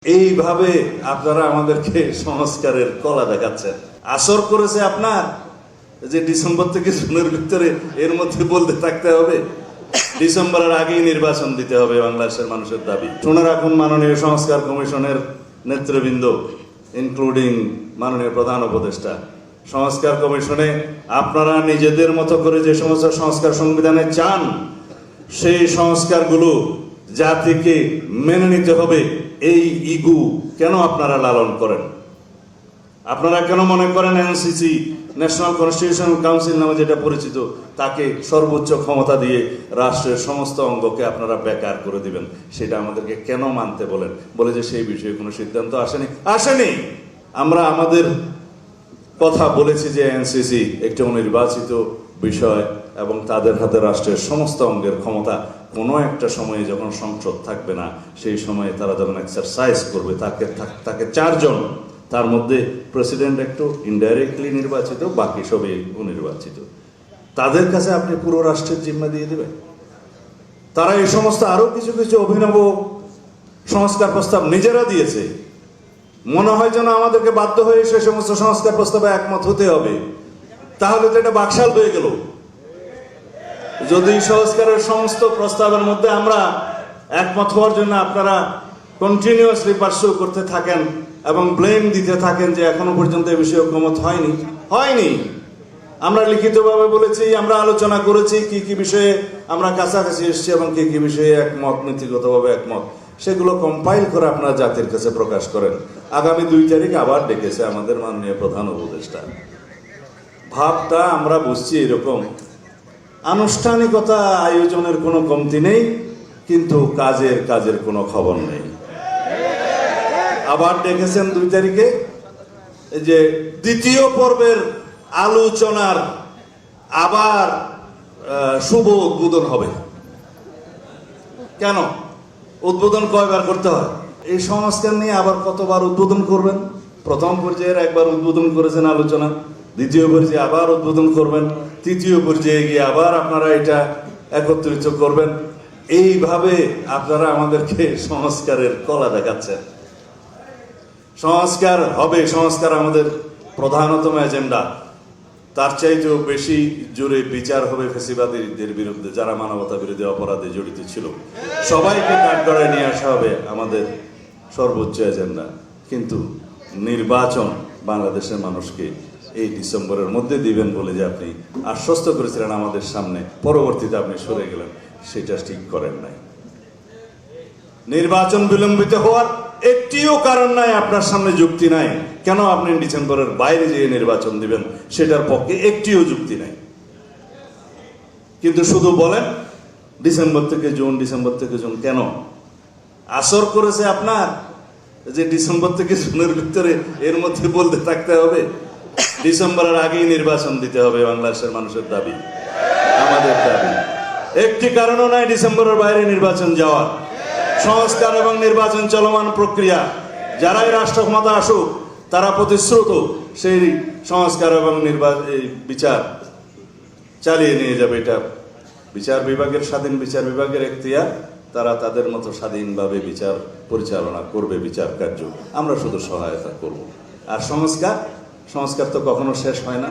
এইভাবে আপনারা আমাদেরকে সংস্কারের কলা দেখাচ্ছেন। আসর করেছে আপনার যে ডিসেম্বর থেকে জুনের ভিতরে এর মধ্যে বলতে থাকতে হবে, ডিসেম্বরের আগেই নির্বাচন দিতে হবে বাংলাদেশের মানুষের দাবি। শুনে রাখুন, মাননীয় সংস্কার কমিশনের নেতৃবৃন্দ ইনক্লুডিং মাননীয় প্রধান উপদেষ্টা, সংস্কার কমিশনে আপনারা নিজেদের মতো করে যে সমস্ত সংস্কার সংবিধানে চান সেই সংস্কারগুলো জাতিকে মেনে নিতে হবে। এই ইগু কেন আপনারা লালন করেন? আপনারা কেন মনে করেন এনসিসি, ন্যাশনাল কনস্টিটিউশনাল কাউন্সিল নামে যেটা পরিচিত, তাকে সর্বোচ্চ ক্ষমতা দিয়ে রাষ্ট্রের সমস্ত অঙ্গকে আপনারা বেকার করে দিবেন? সেটা আমাদেরকে কেন মানতে বলেন? বলে যে সেই বিষয়ে কোনো সিদ্ধান্ত আসেনি। আমরা আমাদের কথা বলেছি যে এনসিসি একটি অনির্বাচিত বিষয় এবং তাদের হাতে রাষ্ট্রের সমস্ত অঙ্গের ক্ষমতা কোনো একটা সময়ে যখন সংসদ থাকবে না, সেই সময়ে তারা যখন এক্সারসাইজ করবে, তাকে চারজন, তার মধ্যে প্রেসিডেন্ট একটু ইনডাইরেক্টলি নির্বাচিত, বাকি সবই অনির্বাচিত, তাদের কাছে আপনি পুরো রাষ্ট্রের জিম্মা দিয়ে দেবেন। তারা এই সমস্ত আরো কিছু কিছু অভিনব সংস্কার প্রস্তাব নিজেরা দিয়েছে। মনে হয় যেন আমাদেরকে বাধ্য হয়ে সে সমস্ত সংস্কার প্রস্তাবে একমত হতে হবে, তাহলে তো এটা বাকশাল হয়ে গেল। যদি সংস্কারের সমস্ত প্রস্তাবের মধ্যে আমরা একমত হওয়ার জন্য আপনারা কন্টিনিউয়াসলি পার্সু করতে থাকেন এবং ব্লেম দিতে থাকেন যে এখনো পর্যন্ত এই বিষয়ে ঐকমত হয়নি। আমরা লিখিতভাবে বলেছি, আমরা আলোচনা করেছি কি কি বিষয়ে আমরা কাছাকাছি এসেছি এবং কি কি বিষয়ে একমত, নীতিগতভাবে একমত, সেগুলো কম্পাইল করে আপনারা জাতির কাছে প্রকাশ করেন। আগামী 2 তারিখ আবার ডেকেছে আমাদের মাননীয় প্রধান উপদেষ্টা। ভাবটা আমরা বুঝছি এরকম, আনুষ্ঠানিকতা আয়োজনের কোনো কমতি নেই, কিন্তু কাজের কোনো খবর নেই। আবার ডেকেছেন 2 তারিখে যে দ্বিতীয় পর্বের আলোচনার আবার শুভ উদ্বোধন হবে। কেন উদ্বোধন কয়বার করতে হয়? এই সংস্কার নিয়ে আবার কতবার উদ্বোধন করবেন? প্রথম পর্যায়ের একবার উদ্বোধন করেছেন আলোচনা, দ্বিতীয় পর্যায়ে আবার উদ্বোধন করবেন, তৃতীয় পর্যায়ে গিয়ে আবার আপনারা এটা একত্রিত করবেন। এইভাবে আপনারা আমাদেরকে সংস্কারের কলা দেখাচ্ছেন। সংস্কার হবে, সংস্কার আমাদের প্রধানতম এজেন্ডা। তার চাইতেও বেশি জোরে বিচার হবে ফ্যাসিবাদীদের বিরুদ্ধে, যারা মানবতা বিরোধী অপরাধে জড়িত ছিল। সবাইকে কাঠগড়ায় নিয়ে আসা হবে আমাদের সর্বোচ্চ এজেন্ডা। কিন্তু নির্বাচন বাংলাদেশের মানুষকে এই ডিসেম্বরের মধ্যে দিবেন বলে যে আপনি আশ্বস্ত করেছিলেন আমাদের সামনে, পরবর্তীতে আপনি সরে গেলেন, সেটা ঠিক করেন নাই। নির্বাচন বিলম্বিত হওয়ার একটিও কারণ নাই, আপনার সামনে যুক্তি নাই কেন আপনি ডিসেম্বরের বাইরে যেয়ে নির্বাচন দিবেন, সেটার পক্ষে একটিও যুক্তি নাই। কিন্তু শুধু বলেন ডিসেম্বর থেকে জুন। কেন আসর করেছে আপনার যে ডিসেম্বর থেকে জুনের ভিতরে এর মধ্যে বলতে থাকতে হবে, ডিসেম্বরের আগেই নির্বাচন দিতে হবে বাংলাদেশের মানুষের দাবি, আমাদের দাবি। একটি কারণও নাই ডিসেম্বরের বাইরে নির্বাচন যাওয়ার। সংস্কার এবং নির্বাচন চলমান প্রক্রিয়া, যারাই রাষ্ট্র ক্ষমতা আসুক তারা প্রতিশ্রুত সেই সংস্কার এবং বিচার চালিয়ে নিয়ে যাবে। এটা বিচার বিভাগের, স্বাধীন বিচার বিভাগের এখতিয়ার, তারা তাদের মতো স্বাধীনভাবে বিচার পরিচালনা করবে, বিচার কার্য, আমরা শুধু সহায়তা করব। আর সংস্কার তো কখনো শেষ হয় না।